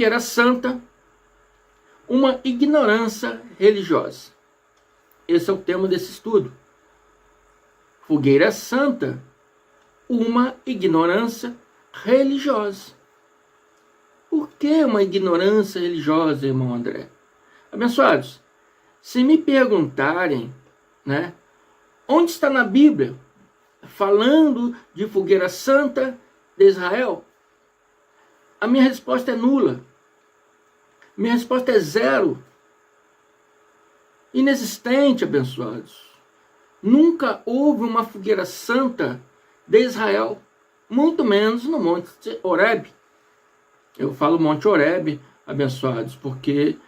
fogueira santa, uma ignorância religiosa. Esse é o tema desse estudo. Fogueira santa, uma ignorância religiosa. Por que uma ignorância religiosa, irmão André? Abençoados, se me perguntarem, né, onde está na Bíblia falando de fogueira santa de Israel, a minha resposta é nula. Minha resposta é zero. Inexistente, abençoados. Nunca houve uma fogueira santa de Israel, muito menos no Monte Horebe. Eu falo Monte Horebe, abençoados, porque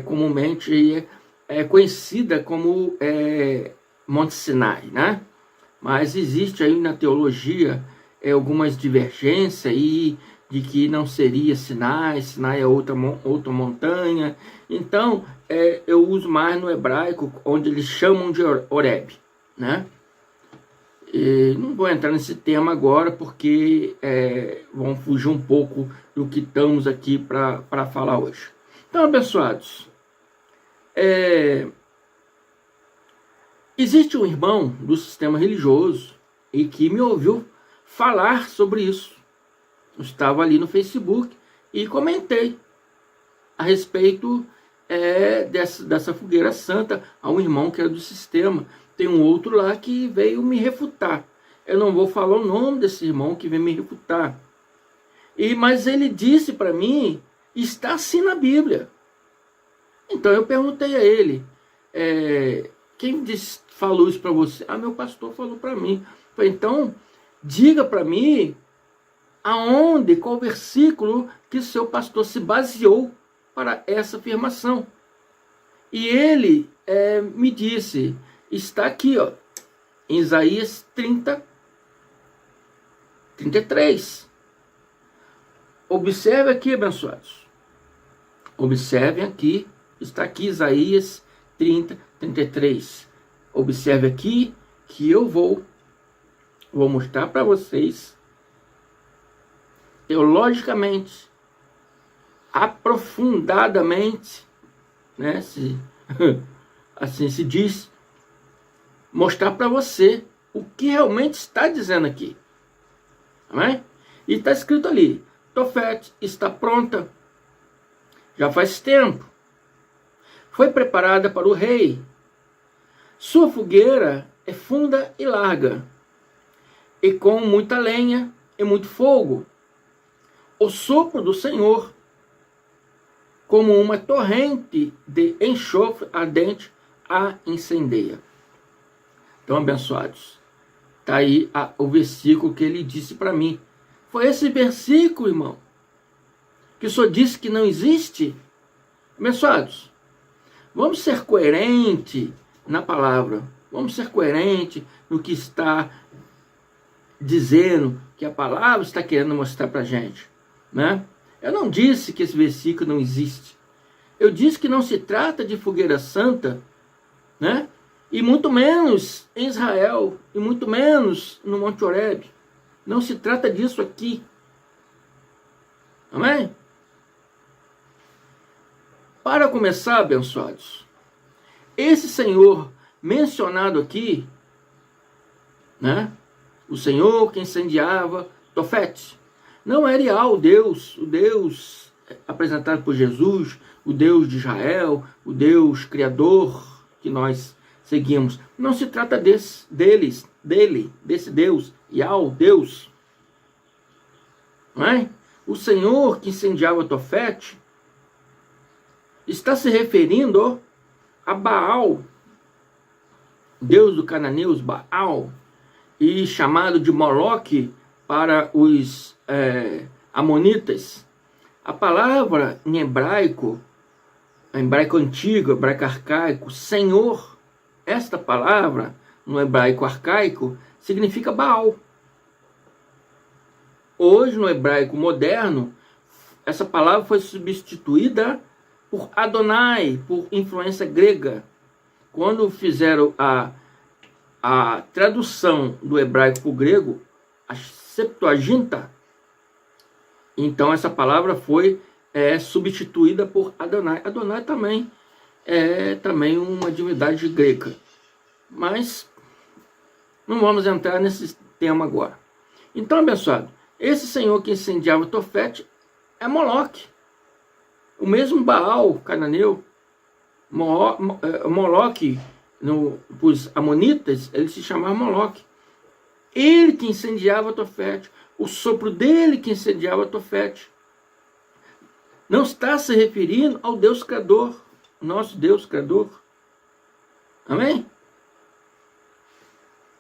comumente é conhecida como Monte Sinai, né? Mas existe aí na teologia algumas divergências aí de que não seria Sinai, Sinai é outra montanha. Então, eu uso mais no hebraico, onde eles chamam de Horebe, né? E não vou entrar nesse tema agora, porque vamos fugir um pouco do que estamos aqui para falar hoje. Então, abençoados, existe um irmão do sistema religioso e que me ouviu falar sobre isso. Eu estava ali no Facebook e comentei a respeito dessa fogueira santa a um irmão que era do sistema. Tem um outro lá que veio me refutar. Eu não vou falar o nome desse irmão que veio me refutar. Mas ele disse para mim, está assim na Bíblia. Então eu perguntei a ele, quem falou isso para você? Ah, meu pastor falou para mim. Falei, então, diga para mim aonde, qual versículo que seu pastor se baseou para essa afirmação. E ele me disse, está aqui, ó, em Isaías 33. Observe aqui, abençoados. Observem aqui, está aqui Isaías 33. Observe aqui que eu vou mostrar para vocês, teologicamente, aprofundadamente, né, assim se diz, mostrar para você o que realmente está dizendo aqui. Amém? E está escrito ali, Tofete está pronta, já faz tempo, foi preparada para o rei, sua fogueira é funda e larga, e com muita lenha e muito fogo, o sopro do Senhor, como uma torrente de enxofre ardente, a incendeia. Então, abençoados, está aí o versículo que ele disse para mim. Foi esse versículo, irmão, que o senhor disse que não existe? Abençoados, vamos ser coerentes na palavra. Vamos ser coerentes no que está dizendo, que a palavra está querendo mostrar para a gente, né? Eu não disse que esse versículo não existe. Eu disse que não se trata de fogueira santa, né? E muito menos em Israel, e muito menos no Monte Horebe. Não se trata disso aqui. Amém? Para começar, abençoados, esse Senhor mencionado aqui, né? O Senhor que incendiava Tofete, não era Iá, o Deus apresentado por Jesus, o Deus de Israel, o Deus criador que nós seguimos. Não se trata desse Deus, Iá, o Deus. Não é? O Senhor que incendiava Tofete está se referindo a Baal, Deus do cananeus, Baal, e chamado de Moloque para os amonitas. A palavra em hebraico antigo, hebraico arcaico, Senhor, esta palavra no hebraico arcaico significa Baal. Hoje, no hebraico moderno, essa palavra foi substituída por Adonai, por influência grega. Quando fizeram a tradução do hebraico para o grego, a Septuaginta, então essa palavra foi é substituída por Adonai. Adonai também é também uma divindade grega. Mas não vamos entrar nesse tema agora. Então, abençoado, esse senhor que incendiava Tofete é Moloque. O mesmo Baal cananeu, Moloque, os amonitas, ele se chamava Moloque. Ele que incendiava Tofete, o sopro dele que incendiava Tofete. Não está se referindo ao Deus Criador, nosso Deus Criador. Amém?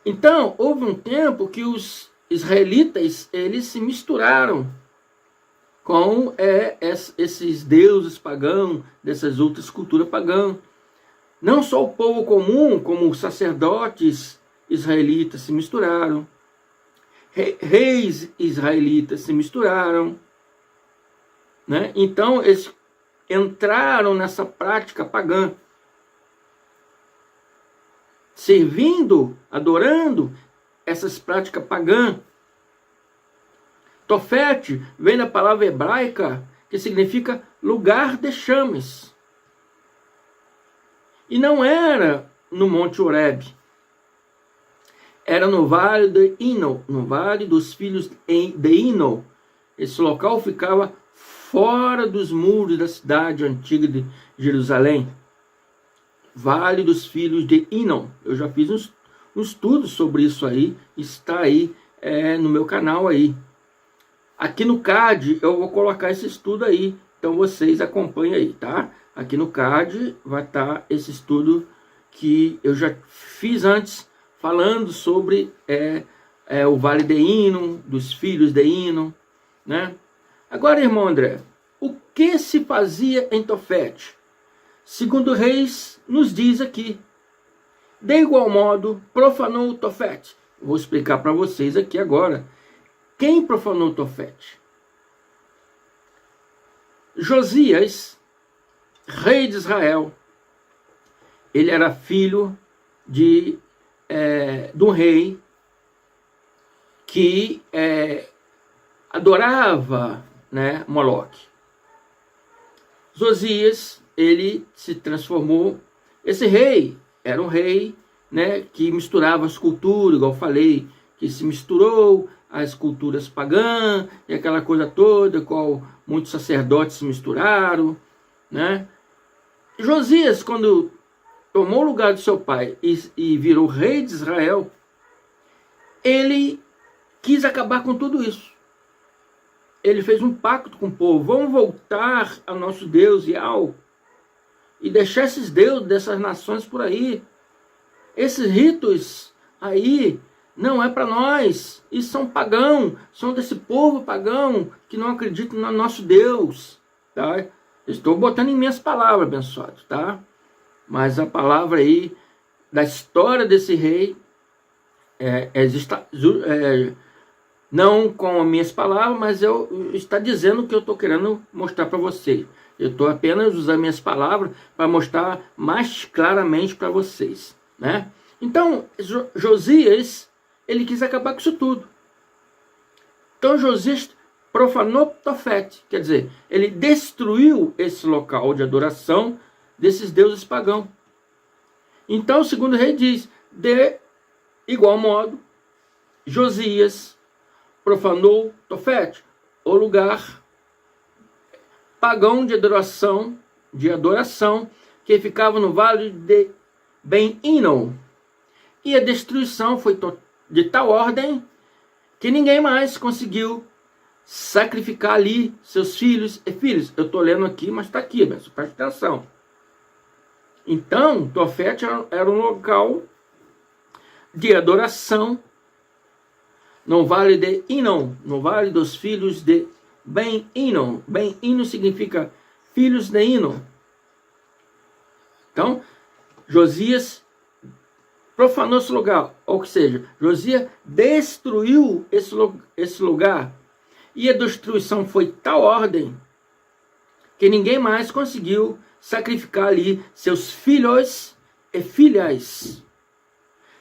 Então, houve um tempo que os israelitas, eles se misturaram com esses deuses pagãos, dessas outras culturas pagãs. Não só o povo comum, como os sacerdotes israelitas se misturaram. Reis israelitas se misturaram. Né? Então, eles entraram nessa prática pagã. Servindo, adorando essas práticas pagãs. Tofete vem da palavra hebraica que significa lugar de chames. E não era no Monte Horebe. Era no Vale de Inon, no Vale dos Filhos de Inon. Esse local ficava fora dos muros da cidade antiga de Jerusalém. Vale dos Filhos de Inon. Eu já fiz um estudo sobre isso aí. Está aí no meu canal aí. Aqui no card eu vou colocar esse estudo aí. Então vocês acompanhem aí, tá? Aqui no card vai estar esse estudo que eu já fiz antes, falando sobre o Vale de Inon, dos Filhos de Inon, né? Agora, irmão André, o que se fazia em Tofete? Segundo Reis nos diz aqui, de igual modo, profanou Tofete. Vou explicar para vocês aqui agora. Quem profanou Tofete? Josias, rei de Israel. Ele era filho de um rei que adorava, né, Moloque. Josias, ele se transformou. Esse rei era um rei, né, que misturava as culturas, igual eu falei, que se misturou as culturas pagãs e aquela coisa toda, qual muitos sacerdotes se misturaram, né? Josias, quando tomou o lugar de seu pai e virou rei de Israel, ele quis acabar com tudo isso. Ele fez um pacto com o povo. Vamos voltar ao nosso Deus Yahweh e deixar esses deuses dessas nações por aí. Esses ritos aí não é para nós. Isso são pagãos. São desse povo pagão que não acredita no nosso Deus. Tá? Estou botando em minhas palavras, abençoado, tá? Mas a palavra aí da história desse rei não com as minhas palavras, mas está dizendo o que eu estou querendo mostrar para vocês. Eu estou apenas usando minhas palavras para mostrar mais claramente para vocês, né? Então, Josias, ele quis acabar com isso tudo. Então, Josias profanou Tofete, quer dizer, ele destruiu esse local de adoração desses deuses pagãos. Então, o segundo rei diz, de igual modo, Josias profanou Tofete, o lugar pagão de adoração que ficava no vale de Ben-Inon. E a destruição foi de tal ordem que ninguém mais conseguiu sacrificar ali seus filhos e filhas. Eu estou lendo aqui, mas está aqui, mas presta atenção. Então, Tofete era um local de adoração no vale de Inon, no vale dos filhos de Ben-Inon. Ben-Inon significa filhos de Inon. Então, Josias profanou esse lugar, ou seja, Josias destruiu esse lugar, e a destruição foi tal ordem que ninguém mais conseguiu sacrificar ali seus filhos e filhas,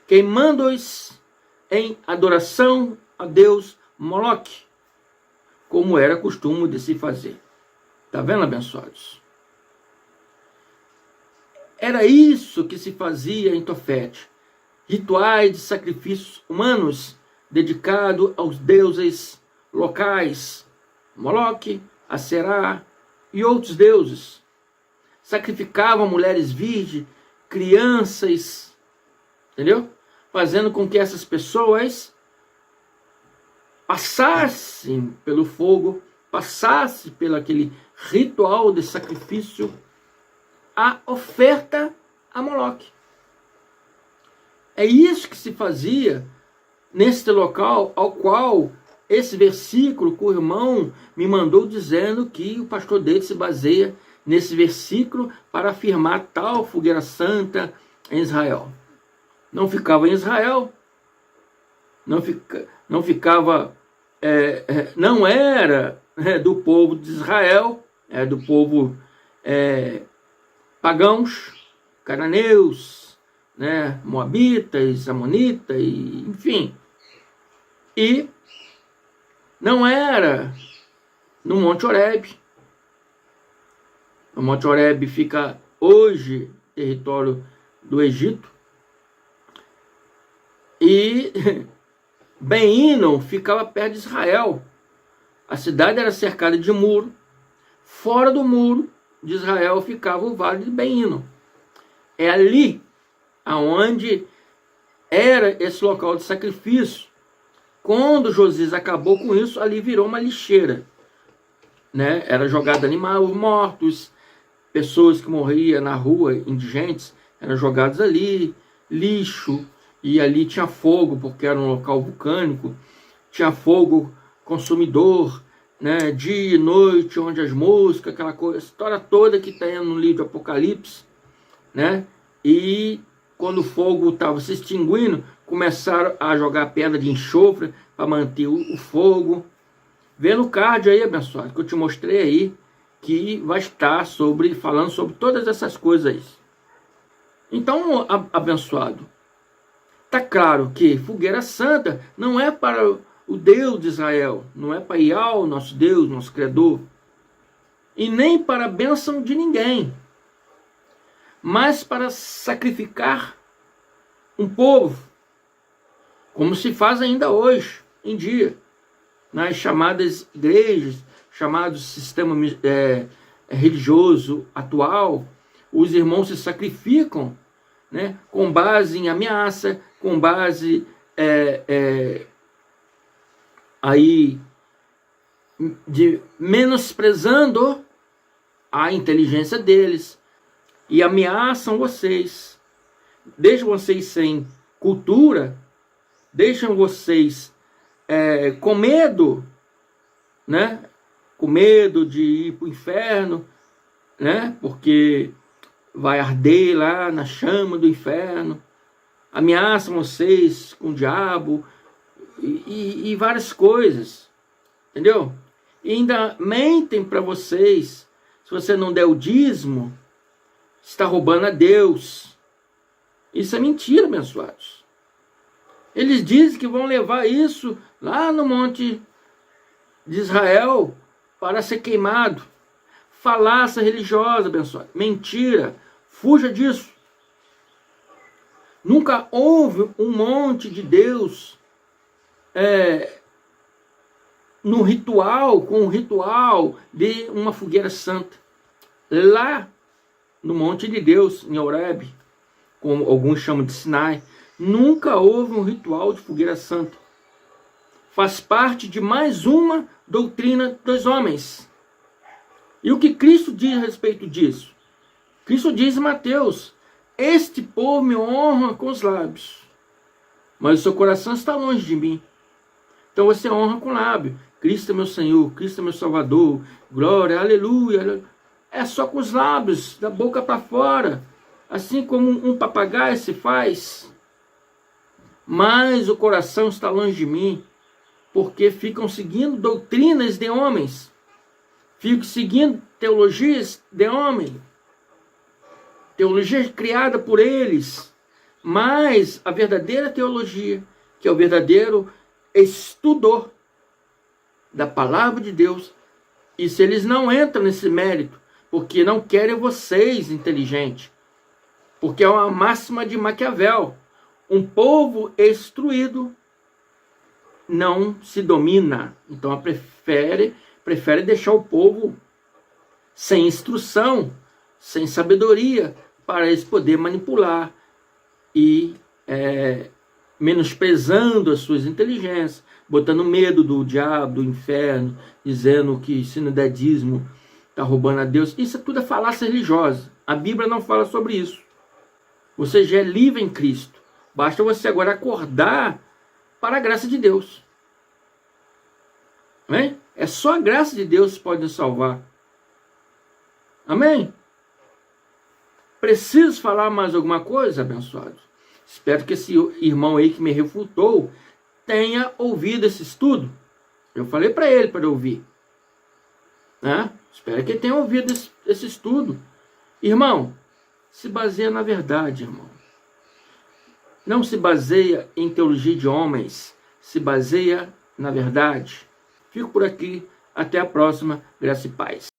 queimando-os em adoração a Deus Moloque, como era costume de se fazer. Tá vendo, abençoados? Era isso que se fazia em Tofete. Rituais de sacrifícios humanos dedicados aos deuses locais, Moloque, Aserá e outros deuses. Sacrificavam mulheres virgens, crianças, entendeu? Fazendo com que essas pessoas passassem pelo fogo, passassem pelo aquele ritual de sacrifício, a oferta a Moloque. É isso que se fazia neste local ao qual esse versículo que o irmão me mandou dizendo que o pastor dele se baseia nesse versículo para afirmar tal fogueira santa em Israel. Não ficava em Israel, não ficava, não era do povo de Israel, é do povo pagãos, cananeus, né, moabitas, amonitas, enfim. E não era no Monte Horebe. O Monte Horebe fica hoje território do Egito. E Ben-Hinom ficava perto de Israel. A cidade era cercada de muro. Fora do muro de Israel ficava o vale de Ben-Hinom. É ali aonde era esse local de sacrifício. Quando Josias acabou com isso, ali virou uma lixeira, né? Era jogado animais mortos, pessoas que morriam na rua, indigentes, eram jogados ali, lixo, e ali tinha fogo, porque era um local vulcânico, tinha fogo consumidor, né? Dia e noite, onde as moscas, aquela coisa, a história toda que tem no livro Apocalipse, né? E quando o fogo estava se extinguindo, começaram a jogar pedra de enxofre para manter o fogo. Vê no card aí, abençoado, que eu te mostrei aí, que vai estar falando sobre todas essas coisas aí. Então, abençoado, tá claro que fogueira santa não é para o Deus de Israel, não é para Iau, nosso Deus, nosso Criador, e nem para a bênção de ninguém, mas para sacrificar um povo, como se faz ainda hoje em dia, nas chamadas igrejas, chamado sistema religioso atual. Os irmãos se sacrificam, né, com base em ameaça, com base aí de menosprezando a inteligência deles, e ameaçam vocês, deixam vocês sem cultura, deixam vocês com medo, né? Com medo de ir para o inferno, né? Porque vai arder lá na chama do inferno. Ameaçam vocês com o diabo e várias coisas, entendeu? E ainda mentem para vocês. Se você não der o dízimo, está roubando a Deus. Isso é mentira, abençoados. Eles dizem que vão levar isso lá no monte de Israel para ser queimado. Falácia religiosa, abençoado. Mentira. Fuja disso. Nunca houve um monte de Deus no ritual, com o ritual de uma fogueira santa. Lá no monte de Deus, em Horebe, como alguns chamam de Sinai, nunca houve um ritual de fogueira santa. Faz parte de mais uma doutrina dos homens. E o que Cristo diz a respeito disso? Cristo diz em Mateus: este povo me honra com os lábios, mas o seu coração está longe de mim. Então você honra com o lábio. Cristo é meu Senhor, Cristo é meu Salvador, glória, aleluia. É só com os lábios, da boca para fora. Assim como um papagaio se faz. Mas o coração está longe de mim, porque ficam seguindo doutrinas de homens. Ficam seguindo teologias de homem. Teologia criada por eles. Mas a verdadeira teologia, que é o verdadeiro estudo da palavra de Deus, E se eles não entram nesse mérito, porque não querem vocês inteligentes, porque é uma máxima de Maquiavel: um povo instruído não se domina. Então ela prefere deixar o povo sem instrução, sem sabedoria, para eles poderem manipular e menosprezando as suas inteligências, botando medo do diabo, do inferno, dizendo que se não der dízimo está roubando a Deus. Isso tudo é falácia religiosa. A Bíblia não fala sobre isso. Você já é livre em Cristo. Basta você agora acordar para a graça de Deus. Amém? É só a graça de Deus que pode nos salvar. Amém? Preciso falar mais alguma coisa, abençoado? Espero que esse irmão aí que me refutou tenha ouvido esse estudo. Eu falei para ele para ouvir. Né? Espero que ele tenha ouvido esse estudo. Irmão, se baseia na verdade, irmão. Não se baseia em teologia de homens. Se baseia na verdade. Fico por aqui. Até a próxima. Graça e paz.